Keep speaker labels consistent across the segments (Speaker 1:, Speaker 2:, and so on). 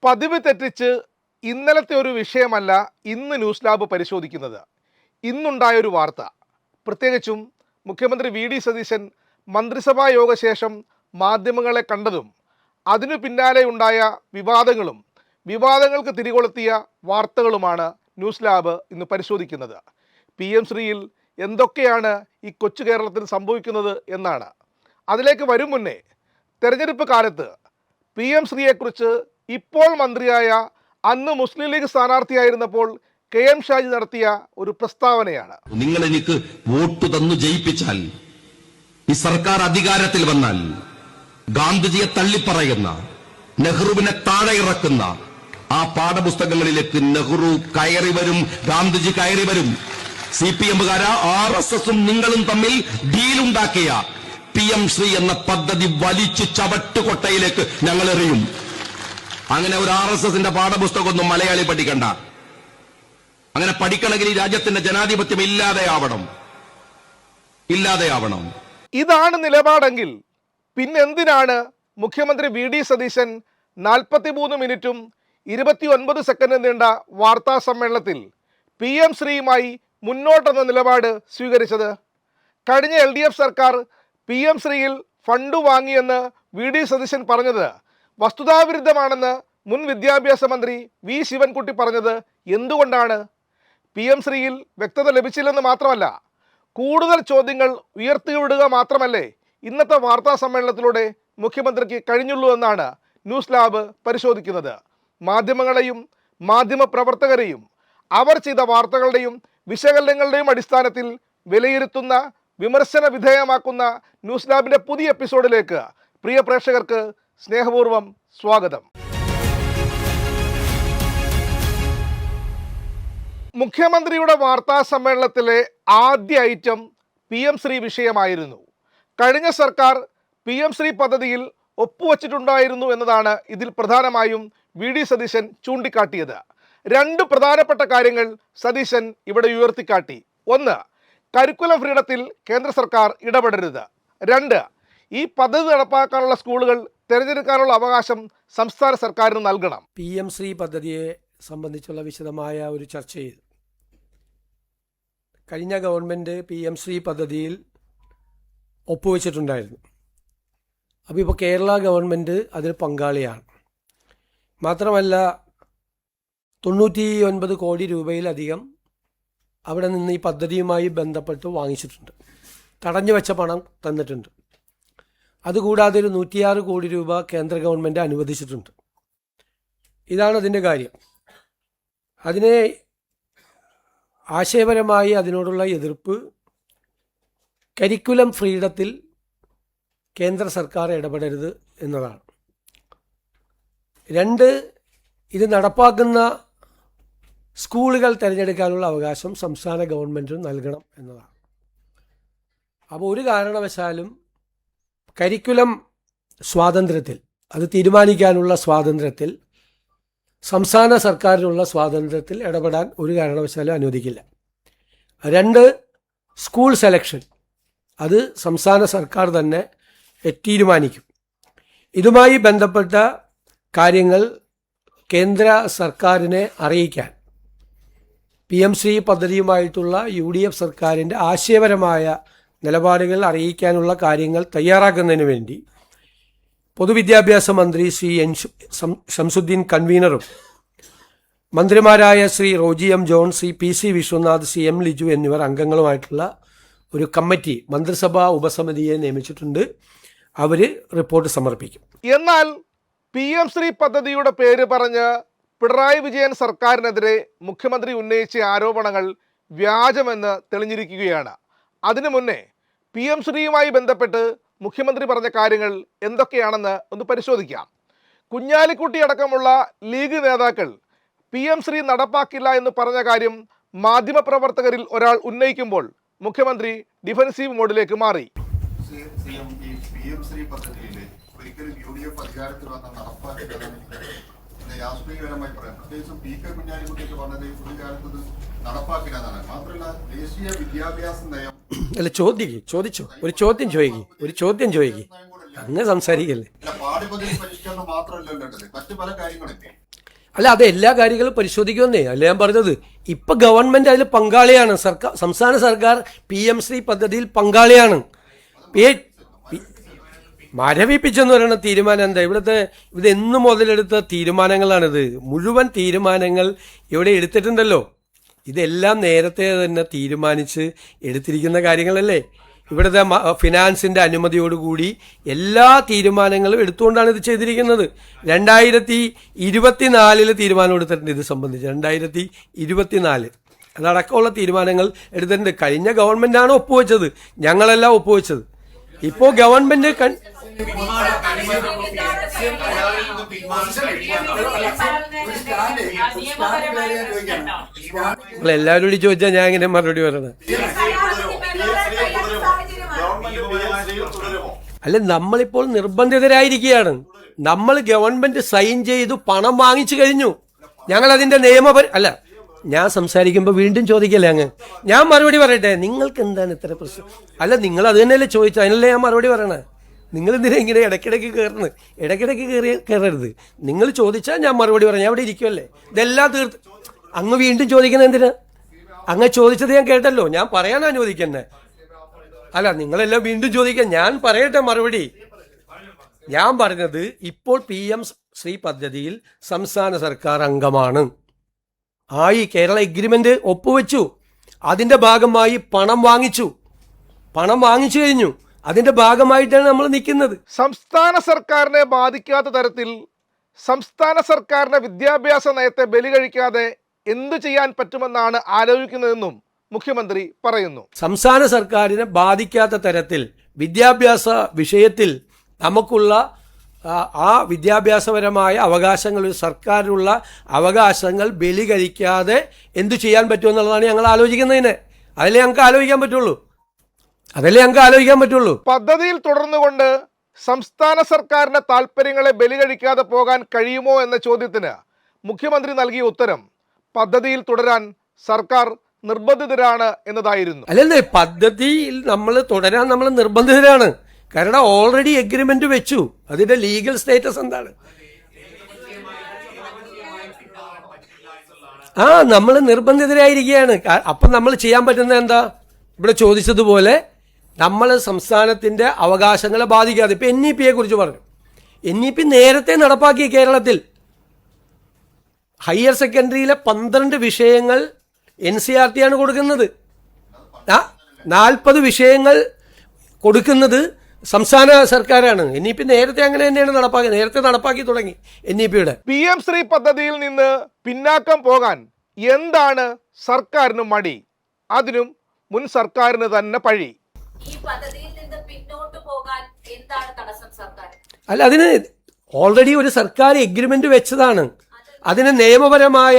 Speaker 1: പതിവ് തെറ്റിച്ച് ഇന്നലത്തെ ഒരു വിഷയമല്ല ഇന്ന് ന്യൂസ് ലാബ് പരിശോധിക്കുന്നത്. ഇന്നുണ്ടായൊരു വാർത്ത, പ്രത്യേകിച്ചും മുഖ്യമന്ത്രി വി.ഡി. സതീശൻ മന്ത്രിസഭാ യോഗശേഷം മാധ്യമങ്ങളെ കണ്ടതും അതിനു പിന്നാലെ ഉണ്ടായ വിവാദങ്ങളും വിവാദങ്ങൾക്ക് തിരികൊളുത്തിയ വാർത്തകളുമാണ് ന്യൂസ് ലാബ് ഇന്ന് പരിശോധിക്കുന്നത്. PM ശ്രീയിൽ എന്തൊക്കെയാണ് ഈ കൊച്ചു കേരളത്തിൽ സംഭവിക്കുന്നത് എന്നാണ്. അതിലേക്ക് വരും മുന്നേ തെരഞ്ഞെടുപ്പ് കാലത്ത് PM ശ്രീയെക്കുറിച്ച് ഇപ്പോൾ മന്ത്രിയായ അന്ന് മുസ്ലിം ലീഗ് സ്ഥാനാർത്ഥിയായിരുന്നപ്പോൾ KM ഷാജി നടത്തിയ ഒരു പ്രസ്താവനയാണ്.
Speaker 2: നിങ്ങൾ എനിക്ക് വോട്ട് തന്നു ജയിപ്പിച്ചാൽ, ഈ സർക്കാർ അധികാരത്തിൽ വന്നാൽ ഗാന്ധിജിയെ തള്ളിപ്പറയുന്ന, നെഹ്റുവിനെ താഴെ ഇറക്കുന്ന ആ പാഠപുസ്തകങ്ങളിലേക്ക് നെഹ്റു കയറി വരും, ഗാന്ധിജി കയറി വരും. CPM-കാരാ RSSും നിങ്ങളും തമ്മിൽ ഡീലുണ്ടാക്കിയ PM ശ്രീ എന്ന പദ്ധതി വലിച്ചു ചവട്ടുകൊട്ടയിലേക്ക് ഞങ്ങൾ എറിയും. അങ്ങനെ ഒരു RSSന്റെ പാഠപുസ്തകമൊന്നും മലയാളി പഠിക്കണ്ട. അങ്ങനെ പഠിക്കണമെങ്കിൽ ഈ രാജ്യത്തിന്റെ ജനാധിപത്യം ഇല്ലാതെയാവണം.
Speaker 1: ഇതാണ് നിലപാടെങ്കിൽ പിന്നെന്തിനാണ് മുഖ്യമന്ത്രി വി.ഡി. സതീശൻ 43 മിനിറ്റും 29 സെക്കൻഡും നീണ്ട വാർത്താ സമ്മേളനത്തിൽ PM ശ്രീയുമായി മുന്നോട്ടെന്ന നിലപാട് സ്വീകരിച്ചത്? കഴിഞ്ഞ LDF സർക്കാർ PM ശ്രീയിൽ ഫണ്ട് വാങ്ങിയെന്ന് വി.ഡി. സതീശൻ പറഞ്ഞത് വസ്തുതാവിരുദ്ധമാണെന്ന് മുൻ വിദ്യാഭ്യാസ മന്ത്രി വി. ശിവൻകുട്ടി പറഞ്ഞത് എന്തുകൊണ്ടാണ്? PM ശ്രീയിൽ വ്യക്തത ലഭിച്ചില്ലെന്ന് മാത്രമല്ല, കൂടുതൽ ചോദ്യങ്ങൾ ഉയർത്തിവിടുക മാത്രമല്ലേ ഇന്നത്തെ വാർത്താ സമ്മേളനത്തിലൂടെ മുഖ്യമന്ത്രിക്ക് കഴിഞ്ഞുള്ളൂ എന്നാണ് ന്യൂസ് ലാബ് പരിശോധിക്കുന്നത്. മാധ്യമങ്ങളെയും മാധ്യമപ്രവർത്തകരെയും അവർ ചെയ്ത വാർത്തകളുടെയും വിശകലനങ്ങളുടെയും അടിസ്ഥാനത്തിൽ വിലയിരുത്തുന്ന, വിമർശന വിധേയമാക്കുന്ന ന്യൂസ് ലാബിൻ്റെ പുതിയ എപ്പിസോഡിലേക്ക് പ്രിയ പ്രേക്ഷകർക്ക് സ്നേഹപൂർവ്വം സ്വാഗതം. മുഖ്യമന്ത്രിയുടെ വാർത്താ സമ്മേളനത്തിലെ ആദ്യ ഐറ്റം PM ശ്രീ വിഷയമായിരുന്നു. കഴിഞ്ഞ സർക്കാർ PM ശ്രീ പദ്ധതിയിൽ ഒപ്പുവച്ചിട്ടുണ്ടായിരുന്നു എന്നതാണ് ഇതിൽ പ്രധാനമായും വി.ഡി. സതീശൻ ചൂണ്ടിക്കാട്ടിയത്. രണ്ട് പ്രധാനപ്പെട്ട കാര്യങ്ങൾ സതീശൻ ഇവിടെ ഉയർത്തിക്കാട്ടി. ഒന്ന്, കരിക്കുലം ഫ്രീഡത്തിൽ കേന്ദ്ര സർക്കാർ ഇടപെടരുത്. രണ്ട്, ഈ പദ്ധതി നടപ്പാക്കാനുള്ള സ്കൂളുകൾ തിരഞ്ഞെടുക്കാനുള്ള അവകാശം സംസ്ഥാന സർക്കാരിന് നൽകണം.
Speaker 3: PM ശ്രീ പദ്ധതിയെ സംബന്ധിച്ചുള്ള വിശദമായ ഒരു ചർച്ചയിൽ കഴിഞ്ഞ ഗവൺമെൻറ് PM ശ്രീ പദ്ധതിയിൽ ഒപ്പുവെച്ചിട്ടുണ്ടായിരുന്നു. അപ്പോൾ ഇപ്പോൾ കേരള ഗവൺമെൻറ് അതിൽ പങ്കാളിയാണ്. മാത്രമല്ല 99 കോടി രൂപയിലധികം അവിടെ നിന്ന് ഈ പദ്ധതിയുമായി ബന്ധപ്പെട്ട് വാങ്ങിച്ചിട്ടുണ്ട്. തടഞ്ഞു വെച്ച പണം തന്നിട്ടുണ്ട്. അതുകൂടാതെ ഒരു 106 കോടി രൂപ കേന്ദ്ര ഗവൺമെൻറ് അനുവദിച്ചിട്ടുണ്ട്. ഇതാണ് അതിൻ്റെ കാര്യം. അതിനെ ആശയപരമായി അതിനോടുള്ള എതിർപ്പ് കരിക്കുലം ഫ്രീഡത്തിൽ കേന്ദ്ര സർക്കാർ ഇടപെടരുത് എന്നതാണ്. രണ്ട്, ഇത് നടപ്പാക്കുന്ന സ്കൂളുകൾ തിരഞ്ഞെടുക്കാനുള്ള അവകാശം സംസ്ഥാന ഗവൺമെൻറ് നൽകണം എന്നതാണ്. അപ്പോൾ ഒരു കാരണവശാലും കരിക്കുലം സ്വാതന്ത്ര്യത്തിൽ, അത് തീരുമാനിക്കാനുള്ള സ്വാതന്ത്ര്യത്തിൽ, സംസ്ഥാന സർക്കാരിനുള്ള സ്വാതന്ത്ര്യത്തിൽ ഇടപെടാൻ ഒരു കാരണവശാലും അനുവദിക്കില്ല. രണ്ട്, സ്കൂൾ സെലക്ഷൻ അത് സംസ്ഥാന സർക്കാർ തന്നെ തീരുമാനിക്കും. ഇതുമായി ബന്ധപ്പെട്ട കാര്യങ്ങൾ കേന്ദ്ര സർക്കാരിനെ അറിയിക്കാൻ PM ശ്രീ പദ്ധതിയുമായിട്ടുള്ള UDF സർക്കാരിൻ്റെ ആശയപരമായ നിലപാടുകൾ അറിയിക്കാനുള്ള കാര്യങ്ങൾ തയ്യാറാക്കുന്നതിന് വേണ്ടി പൊതുവിദ്യാഭ്യാസ മന്ത്രി ശ്രീ ഷംസുദ്ദീൻ കൺവീനറും മന്ത്രിമാരായ Shri Roji M. John, Shri PC Vishwanath, Shri M. Liju എന്നിവർ അംഗങ്ങളുമായിട്ടുള്ള ഒരു കമ്മിറ്റി, മന്ത്രിസഭാ ഉപസമിതിയെ നിയമിച്ചിട്ടുണ്ട്. അവർ റിപ്പോർട്ട് സമർപ്പിക്കും.
Speaker 1: എന്നാൽ PM ശ്രീ പദ്ധതിയുടെ പേര് പറഞ്ഞ് പിണറായി വിജയൻ സർക്കാരിനെതിരെ മുഖ്യമന്ത്രി ഉന്നയിച്ച ആരോപണങ്ങൾ വ്യാജമെന്ന് തെളിഞ്ഞിരിക്കുകയാണ്. അതിനു മുന്നേ PM ശ്രീയുമായി ബന്ധപ്പെട്ട് മുഖ്യമന്ത്രി പറഞ്ഞ കാര്യങ്ങൾ എന്തൊക്കെയാണെന്ന് ഒന്ന് പരിശോധിക്കാം. കുഞ്ഞാലിക്കുട്ടി അടക്കമുള്ള ലീഗ് നേതാക്കൾ PM ശ്രീ നടപ്പാക്കില്ല എന്ന് പറഞ്ഞ കാര്യം മാധ്യമപ്രവർത്തകരിൽ ഒരാൾ ഉന്നയിക്കുമ്പോൾ മുഖ്യമന്ത്രി ഡിഫൻസീവ് മോഡിലേക്ക് മാറി.
Speaker 4: PM ശ്രീ പദ്ധതിയിൽ ഒരിക്കലും UDF അധികാരത്തിൽ വന്ന നടപ്പാക്കില്ലെന്ന് രാഷ്ട്രീയപരമായി പറയാം. പ്രത്യേകിച്ചും PK കുഞ്ഞാലിക്കുട്ടിക്ക് പറഞ്ഞത് ഒരു കാലത്ത് നടപ്പാക്കില്ലെന്നാണ്. മാത്രമല്ല ദേശീയ വിദ്യാഭ്യാസ നയം
Speaker 3: അല്ല, ചോദിച്ചോ ഒരു ചോദ്യം ചോദിക്കും. അങ്ങനെ സംസാരിക്കല്ലേ.
Speaker 4: പാഠ്യപദ്ധതി പരിഷ്കരണം മാത്രമല്ല, മറ്റു പല കാര്യങ്ങളില്ലേ?
Speaker 3: അല്ല, അത് എല്ലാ കാര്യങ്ങളും പരിശോധിക്കുമെന്നേ അല്ല ഞാൻ പറഞ്ഞത്. ഇപ്പൊ ഗവൺമെന്റ് അതിൽ പങ്കാളിയാണ്. സംസ്ഥാന സർക്കാർ PM-ശ്രീ പദ്ധതിയിൽ പങ്കാളിയാണ്. മരവിപ്പിച്ചെന്ന് പറയുന്ന തീരുമാനം എന്താ? ഇത് എന്നു മുതലെടുത്ത തീരുമാനങ്ങളാണിത്. മുഴുവൻ തീരുമാനങ്ങൾ ഇവിടെ എടുത്തിട്ടുണ്ടല്ലോ. ഇതെല്ലാം നേരത്തെ തന്നെ തീരുമാനിച്ച് എടുത്തിരിക്കുന്ന കാര്യങ്ങളല്ലേ. ഇവിടുത്തെ ഫിനാൻസിന്റെ അനുമതിയോടുകൂടി എല്ലാ തീരുമാനങ്ങളും എടുത്തുകൊണ്ടാണ് ഇത് ചെയ്തിരിക്കുന്നത്. 2024 തീരുമാനം എടുത്തിട്ടുണ്ട് ഇത് സംബന്ധിച്ച്. 2024 അതടക്കമുള്ള തീരുമാനങ്ങൾ എടുത്തിട്ടുണ്ട്. കഴിഞ്ഞ ഗവൺമെന്റാണ് ഒപ്പുവെച്ചത്, ഞങ്ങളെല്ലാം ഒപ്പുവെച്ചത്. ഇപ്പോൾ ഗവൺമെന്റ് എല്ലാവരോടും ചോദിച്ചാൽ ഞാൻ എങ്ങനെ മറുപടി പറയണത്? അല്ല, നമ്മളിപ്പോൾ നിർബന്ധിതരായിരിക്കുകയാണ്. നമ്മൾ ഗവൺമെന്റ് സൈൻ ചെയ്തു പണം വാങ്ങിച്ചു കഴിഞ്ഞു. ഞങ്ങൾ അതിന്റെ അല്ല, ഞാൻ സംസാരിക്കുമ്പോൾ വീണ്ടും ചോദിക്കല്ലേ അങ്ങ്? ഞാൻ മറുപടി പറയട്ടെ. നിങ്ങൾക്ക് എന്താണ് ഇത്ര പ്രശ്നം? അല്ല, നിങ്ങൾ അത് തന്നെയല്ലേ ചോദിച്ചു, അതിനല്ലേ ഞാൻ മറുപടി പറയണേ. നിങ്ങൾ എന്തിനാ ഇങ്ങനെ ഇടയ്ക്കിടയ്ക്ക് കയറുന്നത്? ഇടയ്ക്കിടയ്ക്ക് കയറരുത്. നിങ്ങൾ ചോദിച്ചാൽ ഞാൻ മറുപടി പറയാം. ഞാൻ അവിടെ ഇരിക്കുമല്ലേ? ഇതെല്ലാം തീർത്ത് അങ്ങ് വീണ്ടും ചോദിക്കുന്നത് എന്തിനാ? അങ്ങ് ചോദിച്ചത് ഞാൻ കേട്ടല്ലോ, ഞാൻ പറയാൻ അനുവദിക്കന്നെ. അല്ല, നിങ്ങളെല്ലാം വീണ്ടും ചോദിക്കാൻ. ഞാൻ പറയട്ടെ മറുപടി. ഞാൻ പറഞ്ഞത് ഇപ്പോൾ PM-ശ്രീ പദ്ധതിയിൽ സംസ്ഥാന സർക്കാർ അംഗമാണ്. കേരള എഗ്രിമെന്റ് ഒപ്പുവെച്ചു. അതിന്റെ ഭാഗമായി പണം വാങ്ങിച്ചു കഴിഞ്ഞു. അതിന്റെ ഭാഗമായിട്ടാണ് നമ്മൾ നിൽക്കുന്നത്.
Speaker 1: സംസ്ഥാന സർക്കാരിനെ ബാധിക്കാത്ത തരത്തിൽ സംസ്ഥാന സർക്കാരിന്റെ വിദ്യാഭ്യാസ നയത്തെ ബലി കഴിക്കാതെ എന്തു ചെയ്യാൻ പറ്റുമെന്നാണ് ആലോചിക്കുന്നതെന്നും മുഖ്യമന്ത്രി പറയുന്നു.
Speaker 3: സംസ്ഥാന സർക്കാരിനെ ബാധിക്കാത്ത തരത്തിൽ വിദ്യാഭ്യാസ വിഷയത്തിൽ നമുക്കുള്ള ആ വിദ്യാഭ്യാസപരമായ അവകാശങ്ങൾ, സർക്കാരിനുള്ള അവകാശങ്ങൾ ബലി കഴിക്കാതെ എന്തു ചെയ്യാൻ പറ്റുമെന്നുള്ളതാണ് ഞങ്ങൾ ആലോചിക്കുന്നതിന്. അതല്ലേ ഞങ്ങൾക്ക് ആലോചിക്കാൻ പറ്റുള്ളൂ.
Speaker 1: പദ്ധതിയിൽ തുടർന്നുകൊണ്ട് സംസ്ഥാന സർക്കാരിന്റെ താല്പര്യങ്ങളെ ബലി കഴിക്കാതെ പോകാൻ കഴിയുമോ എന്ന ചോദ്യത്തിന് മുഖ്യമന്ത്രി നൽകിയ ഉത്തരം പദ്ധതിയിൽ തുടരാൻ സർക്കാർ നിർബന്ധിതരാണ് എന്നതായിരുന്നു.
Speaker 3: അല്ലല്ലേ, പദ്ധതിയിൽ തുടരാൻ നമ്മൾ നിർബന്ധിതരാണ്. കാരണം ഓൾറെഡി എഗ്രിമെന്റ് വെച്ചു. അതിന്റെ ലീഗൽ സ്റ്റേറ്റസ് എന്താണ്? നമ്മൾ നിർബന്ധിതരായിരിക്കുകയാണ്. അപ്പം നമ്മൾ ചെയ്യാൻ പറ്റുന്നത് എന്താ? ഇവിടെ ചോദിച്ചതുപോലെ നമ്മൾ സംസ്ഥാനത്തിന്റെ അവകാശങ്ങളെ ബാധിക്കാതെ. ഇപ്പൊ NEP കുറിച്ച് പറഞ്ഞു. NEP നേരത്തെ നടപ്പാക്കി. കേരളത്തിൽ ഹയർ സെക്കൻഡറിയിലെ 12 വിഷയങ്ങൾ NCERT ആണ് കൊടുക്കുന്നത്. 40 വിഷയങ്ങൾ കൊടുക്കുന്നത് സംസ്ഥാന സർക്കാരാണ്. NEP നേരത്തെ അങ്ങനെ തന്നെയാണ് നേരത്തെ നടപ്പാക്കി തുടങ്ങി NEP-യുടെ.
Speaker 1: PM-ശ്രീ പദ്ധതിയിൽ നിന്ന് പിന്നാക്കം പോകാൻ എന്താണ് സർക്കാരിന് മടി? അതിനും മുൻ സർക്കാരിന് തന്നെ പഴി.
Speaker 5: ഈ പദ്ധതിയിൽ നിന്ന് പിന്നോട്ട് പോകാൻ എന്താണ് തടസ്സം സർക്കാർ?
Speaker 3: അല്ല, അതിന് ഓൾറെഡി ഒരു സർക്കാർ എഗ്രിമെന്റ് വെച്ചതാണ്. അതിന് നിയമപരമായ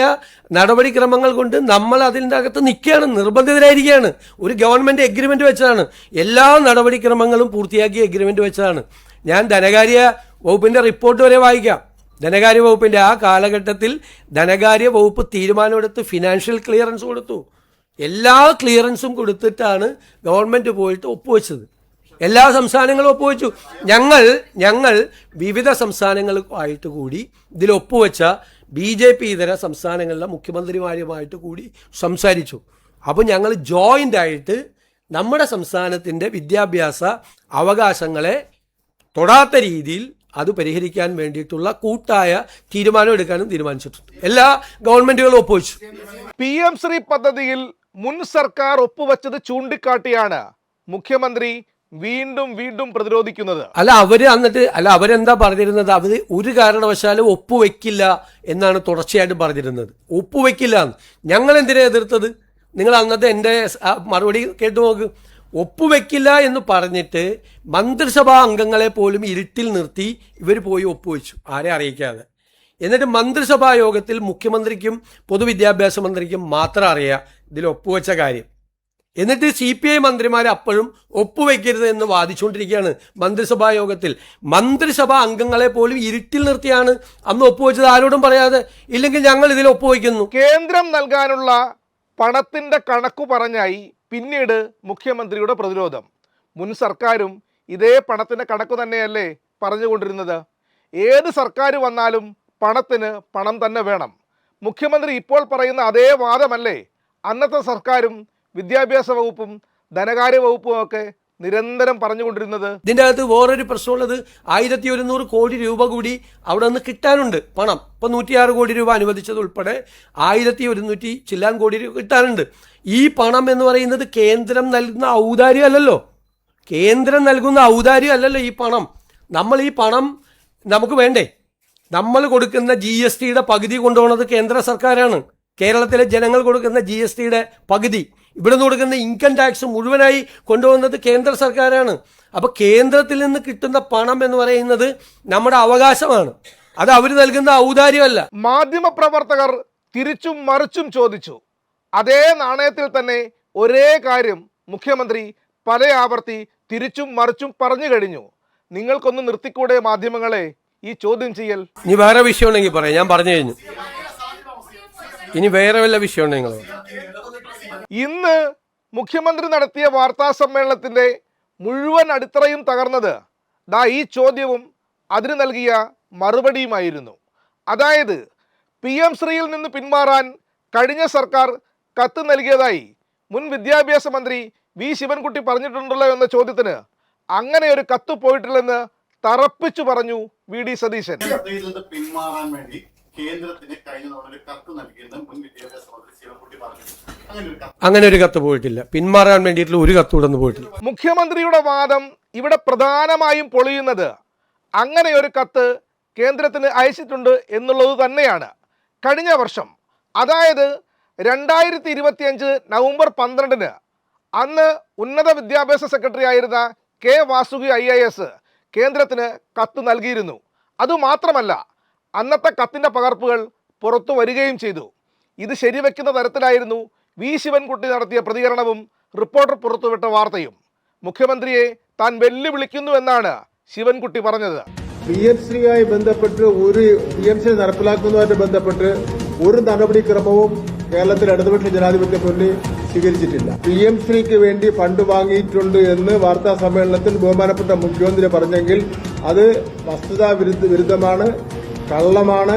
Speaker 3: നടപടിക്രമങ്ങൾ കൊണ്ട് നമ്മൾ അതിൻ്റെ അകത്ത് നിൽക്കുകയാണ്, നിർബന്ധിതരായിരിക്കുകയാണ്. ഒരു ഗവൺമെന്റ് എഗ്രിമെന്റ് വെച്ചതാണ്. എല്ലാ നടപടിക്രമങ്ങളും പൂർത്തിയാക്കി എഗ്രിമെന്റ് വെച്ചതാണ്. ഞാൻ ധനകാര്യ വകുപ്പിന്റെ റിപ്പോർട്ട് വരെ വായിക്കാം. ധനകാര്യ വകുപ്പിന്റെ ആ കാലഘട്ടത്തിൽ ധനകാര്യ വകുപ്പ് തീരുമാനമെടുത്ത് ഫിനാൻഷ്യൽ ക്ലിയറൻസ് കൊടുത്തു. എല്ലാ ക്ലിയറൻസും കൊടുത്തിട്ടാണ് ഗവൺമെന്റ് പോയിട്ട് ഒപ്പുവെച്ചത്. എല്ലാ സംസ്ഥാനങ്ങളും ഒപ്പുവെച്ചു. ഞങ്ങൾ വിവിധ സംസ്ഥാനങ്ങളുമായിട്ട് കൂടി ഇതിൽ ഒപ്പുവെച്ച BJP ഇതര സംസ്ഥാനങ്ങളിലെ മുഖ്യമന്ത്രിമാരുമായിട്ട് കൂടി സംസാരിച്ചു. അപ്പോൾ ഞങ്ങൾ ജോയിൻ്റ് ആയിട്ട് നമ്മുടെ സംസ്ഥാനത്തിൻ്റെ വിദ്യാഭ്യാസ അവകാശങ്ങളെ തൊടാത്ത രീതിയിൽ അത് പരിഹരിക്കാൻ വേണ്ടിയിട്ടുള്ള കൂട്ടായ തീരുമാനം എടുക്കാനും തീരുമാനിച്ചിട്ടുണ്ട്. എല്ലാ ഗവൺമെന്റുകളും ഒപ്പുവെച്ചു.
Speaker 1: PM-ശ്രീ പദ്ധതിയിൽ മുൻ സർക്കാർ ഒപ്പുവെച്ചത് ചൂണ്ടിക്കാട്ടിയാണ് മുഖ്യമന്ത്രി വീണ്ടും പ്രതിരോധിക്കുന്നത്.
Speaker 3: അവരെന്താ പറഞ്ഞിരുന്നത്? അവര് ഒരു കാരണവശാലും ഒപ്പുവെക്കില്ല എന്നാണ് തുടർച്ചയായിട്ട് പറഞ്ഞിരുന്നത്. ഒപ്പുവെക്കില്ല. ഞങ്ങൾ എന്തിനാ എതിർത്തത്? നിങ്ങൾ അന്നത്തെ എൻ്റെ മറുപടി കേട്ടു നോക്ക്. ഒപ്പുവെക്കില്ല എന്ന് പറഞ്ഞിട്ട് മന്ത്രിസഭാ അംഗങ്ങളെ പോലും ഇരുട്ടിൽ നിർത്തി ഇവർ പോയി ഒപ്പുവെച്ചു, ആരെ അറിയിക്കാതെ. എന്നിട്ട് മന്ത്രിസഭാ യോഗത്തിൽ മുഖ്യമന്ത്രിക്കും പൊതുവിദ്യാഭ്യാസ മന്ത്രിക്കും മാത്രം അറിയാം ഇതിൽ ഒപ്പുവെച്ച കാര്യം. എന്നിട്ട് CPI മന്ത്രിമാർ അപ്പോഴും ഒപ്പുവെക്കരുത് എന്ന് വാദിച്ചുകൊണ്ടിരിക്കുകയാണ് മന്ത്രിസഭാ യോഗത്തിൽ. മന്ത്രിസഭാ അംഗങ്ങളെ പോലും ഇരുട്ടിൽ നിർത്തിയാണ് അന്ന് ഒപ്പുവെച്ചത്, ആരോടും പറയാതെ. ഇല്ലെങ്കിൽ ഞങ്ങൾ ഇതിൽ ഒപ്പുവെക്കുന്നു.
Speaker 1: കേന്ദ്രം നൽകാനുള്ള പണത്തിന്റെ കണക്കു പറഞ്ഞായി പിന്നീട് മുഖ്യമന്ത്രിയുടെ പ്രതിരോധം. മുൻ സർക്കാരും ഇതേ പണത്തിന്റെ കണക്ക് തന്നെയല്ലേ പറഞ്ഞുകൊണ്ടിരുന്നത്? ഏത് സർക്കാർ വന്നാലും പണത്തിന് പണം തന്നെ വേണം. മുഖ്യമന്ത്രി ഇപ്പോൾ പറയുന്ന അതേ വാദമല്ലേ അന്നത്തെ സർക്കാരും വിദ്യാഭ്യാസ വകുപ്പും ധനകാര്യ വകുപ്പും ഒക്കെ നിരന്തരം പറഞ്ഞുകൊണ്ടിരുന്നത്?
Speaker 3: ഇതിൻ്റെ അകത്ത് വേറൊരു പ്രശ്നമുള്ളത് 1100 കോടി രൂപ കൂടി അവിടെ നിന്ന് കിട്ടാനുണ്ട് പണം. ഇപ്പം 106 കോടി രൂപ അനുവദിച്ചത് ഉൾപ്പെടെ 1100 ചില്ലാൻ കോടി രൂപ കിട്ടാനുണ്ട്. ഈ പണം എന്ന് പറയുന്നത് കേന്ദ്രം നൽകുന്ന ഔദാര്യം അല്ലല്ലോ. കേന്ദ്രം നൽകുന്ന ഔദാര്യം അല്ലല്ലോ ഈ പണം. നമ്മൾ ഈ പണം നമുക്ക് വേണ്ടേ? നമ്മൾ കൊടുക്കുന്ന GSTയുടെ പകുതി കൊണ്ടുപോകുന്നത് കേന്ദ്ര സർക്കാരാണ്. കേരളത്തിലെ ജനങ്ങൾ കൊടുക്കുന്ന GSTയുടെ പകുതി, ഇവിടുന്ന് കൊടുക്കുന്ന ഇൻകം ടാക്സ് മുഴുവനായി കൊണ്ടുപോകുന്നത് കേന്ദ്ര സർക്കാരാണ്. അപ്പോൾ കേന്ദ്രത്തിൽ നിന്ന് കിട്ടുന്ന പണം എന്ന് പറയുന്നത് നമ്മുടെ അവകാശമാണ്, അത് അവർ നൽകുന്ന ഔദാര്യമല്ല.
Speaker 1: മാധ്യമപ്രവർത്തകർ തിരിച്ചും മറിച്ചും ചോദിച്ചു. അതേ നാണയത്തിൽ തന്നെ ഒരേ കാര്യം മുഖ്യമന്ത്രി പല ആവർത്തി തിരിച്ചും മറിച്ചും പറഞ്ഞു കഴിഞ്ഞു. നിങ്ങൾക്കൊന്ന് നിർത്തിക്കൂടെ മാധ്യമങ്ങളെ ഈ ചോദ്യം ചെയ്യൽ?
Speaker 3: ഇനി വേറെ വിഷയം ഉണ്ടെങ്കിൽ പറയാം, ഞാൻ പറഞ്ഞു കഴിഞ്ഞു. ഇനി വേറെ വല്ല വിഷയം ഉണ്ടെങ്കിൽ
Speaker 1: ഇന്ന് മുഖ്യമന്ത്രി നടത്തിയ വാർത്താ സമ്മേളനത്തിന്റെ മുഴുവൻ അടിത്തറയും തകർന്നത് ഈ ചോദ്യവും അതിന് നൽകിയ മറുപടിയുമായിരുന്നു. അതായത് PM ശ്രീയിൽ നിന്ന് പിന്മാറാൻ കഴിഞ്ഞ സർക്കാർ കത്ത് നൽകിയതായി മുൻ വിദ്യാഭ്യാസ മന്ത്രി V ശിവൻകുട്ടി പറഞ്ഞിട്ടുണ്ടല്ലോ എന്ന ചോദ്യത്തിന് അങ്ങനെ ഒരു കത്ത് പോയിട്ടില്ലെന്ന് തറപ്പിച്ചു പറഞ്ഞു VD സതീശൻ.
Speaker 4: പിന്മാറാൻ വേണ്ടി കേന്ദ്രത്തിന് കഴിഞ്ഞ ഒരു കത്ത് നൽകിയെന്ന് മുൻ വിദ്യാഭ്യാസ മന്ത്രി ശിവൻകുട്ടി പറഞ്ഞു.
Speaker 3: അങ്ങനെ ഒരു കത്ത് പോയിട്ടില്ല. പിന്മാറാൻ വേണ്ടിയിട്ടുള്ള ഒരു കത്ത് ഇവിടെ പോയിട്ടില്ല.
Speaker 1: മുഖ്യമന്ത്രിയുടെ വാദം ഇവിടെ പ്രധാനമായും പൊളിയുന്നത് അങ്ങനെ ഒരു കത്ത് കേന്ദ്രത്തിന് അയച്ചിട്ടുണ്ട് എന്നുള്ളത് തന്നെയാണ്. കഴിഞ്ഞ വർഷം, അതായത് 2025 നവംബർ 12 അന്ന് ഉന്നത വിദ്യാഭ്യാസ സെക്രട്ടറി ആയിരുന്ന K വാസുകി IAS കേന്ദ്രത്തിന് കത്ത് നൽകിയിരുന്നു. അതുമാത്രമല്ല, അന്നത്തെ കത്തിൻ്റെ പകർപ്പുകൾ പുറത്തു വരികയും ചെയ്തു. ഇത് ശരിവെക്കുന്ന തരത്തിലായിരുന്നു V ശിവൻകുട്ടി നടത്തിയ പ്രതികരണവും റിപ്പോർട്ടർ പുറത്തുവിട്ട വാർത്തയും. മുഖ്യമന്ത്രിയെ താൻ വെല്ലുവിളിക്കുന്നു എന്നാണ് ശിവൻകുട്ടി പറഞ്ഞത്.
Speaker 6: PMശ്രീയുമായി ബന്ധപ്പെട്ട് PMശ്രീ നടപ്പിലാക്കുന്നതുമായിട്ട് ബന്ധപ്പെട്ട് ഒരു നടപടിക്രമവും കേരളത്തിൽ ഇടതുപക്ഷ ജനാധിപത്യ മുന്നണി സ്വീകരിച്ചിട്ടില്ല. PMശ്രീക്ക് വേണ്ടി ഫണ്ട് വാങ്ങിയിട്ടുണ്ട് എന്ന് വാർത്താ സമ്മേളനത്തിൽ ബഹുമാനപ്പെട്ട മുഖ്യമന്ത്രി പറഞ്ഞെങ്കിൽ അത് വസ്തുതാ വിരുദ്ധമാണ്, കള്ളമാണ്.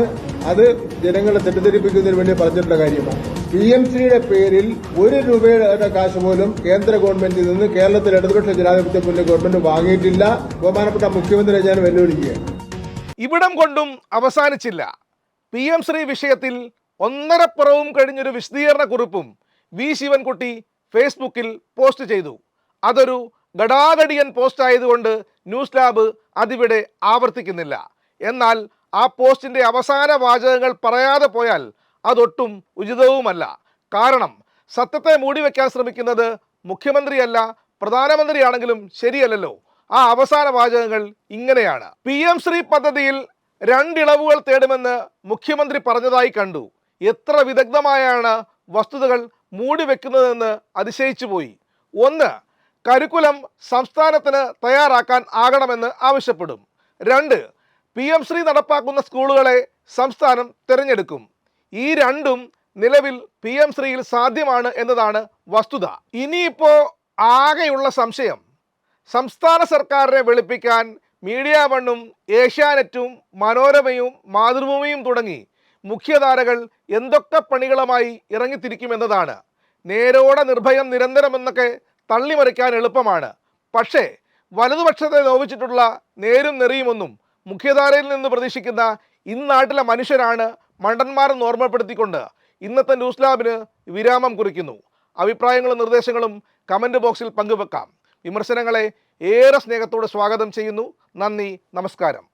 Speaker 6: അത് ജനങ്ങളെ തെറ്റിദ്ധരിപ്പിക്കുന്നതിന് വേണ്ടി പറഞ്ഞിട്ടുള്ള കാര്യമാണ്. PMശ്രീയുടെ പേരിൽ 1 രൂപയുടെ കാശ് പോലും കേന്ദ്ര ഗവൺമെന്റിൽ നിന്ന് കേരളത്തിൽ ഇടതുപക്ഷ ജനാധിപത്യ മുന്നണി ഗവൺമെന്റ് വാങ്ങിയിട്ടില്ല. ബഹുമാനപ്പെട്ട മുഖ്യമന്ത്രിയെ ഞാൻ വെല്ലുവിളിക്കുകയാണ്.
Speaker 1: ഇവിടം കൊണ്ടും അവസാനിച്ചില്ല. PM ശ്രീ വിഷയത്തിൽ 1.5 പുറവും കഴിഞ്ഞൊരു വിശദീകരണ കുറിപ്പും V ശിവൻകുട്ടി ഫേസ്ബുക്കിൽ പോസ്റ്റ് ചെയ്തു. അതൊരു ഗടാഗടിയൻ പോസ്റ്റ് ആയതുകൊണ്ട് ന്യൂസ് ലാബ് അതിവിടെ ആവർത്തിക്കുന്നില്ല. എന്നാൽ ആ പോസ്റ്റിൻ്റെ അവസാന വാചകങ്ങൾ പറയാതെ പോയാൽ അതൊട്ടും ഉചിതവുമല്ല. കാരണം സത്യത്തെ മൂടിവെക്കാൻ ശ്രമിക്കുന്നത് മുഖ്യമന്ത്രിയല്ല, പ്രധാനമന്ത്രിയാണെങ്കിലും ശരിയല്ലല്ലോ. ആ അവസാന വാചകങ്ങൾ ഇങ്ങനെയാണ്: PM ശ്രീ പദ്ധതിയിൽ 2 ഇളവുകൾ തേടുമെന്ന് മുഖ്യമന്ത്രി പറഞ്ഞതായി കണ്ടു. എത്ര വിദഗ്ധമായാണ് വസ്തുതകൾ മൂടിവെക്കുന്നതെന്ന് അതിശയിച്ചു പോയി. 1. കരിക്കുലം സംസ്ഥാനത്തിന് തയ്യാറാക്കാൻ ആകണമെന്ന് ആവശ്യപ്പെടും. 2. PM ശ്രീ നടപ്പാക്കുന്ന സ്കൂളുകളെ സംസ്ഥാനം തിരഞ്ഞെടുക്കും. ഈ രണ്ടും നിലവിൽ PM ശ്രീയിൽ സാധ്യമാണ് എന്നതാണ് വസ്തുത. ഇനിയിപ്പോൾ ആകെയുള്ള സംശയം, സംസ്ഥാന സർക്കാരിനെ വെളുപ്പിക്കാൻ മീഡിയ വണ്ണും ഏഷ്യാനെറ്റും മനോരമയും മാതൃഭൂമിയും തുടങ്ങി മുഖ്യധാരകൾ എന്തൊക്കെ പണികളുമായി ഇറങ്ങിത്തിരിക്കുമെന്നതാണ്. നേരോടെ നിർഭയം നിരന്തരമെന്നൊക്കെ തള്ളിമറിക്കാൻ എളുപ്പമാണ്. പക്ഷേ വലതുപക്ഷത്തെ നോവിച്ചിട്ടുള്ള നേരും നെറിയുമൊന്നും മുഖ്യധാരയിൽ നിന്ന് പ്രതീക്ഷിക്കുന്ന ഇന്നാട്ടിലെ മനുഷ്യരാണ് മണ്ടന്മാരെന്ന് ഓർമ്മപ്പെടുത്തിക്കൊണ്ട് ഇന്നത്തെ ന്യൂസ് ലാബിന് വിരാമം കുറിക്കുന്നു. അഭിപ്രായങ്ങളും നിർദ്ദേശങ്ങളും കമൻറ്റ് ബോക്സിൽ പങ്കുവെക്കാം. വിമർശനങ്ങളെ ഏറെ സ്നേഹത്തോടെ സ്വാഗതം ചെയ്യുന്നു. നന്ദി, നമസ്കാരം.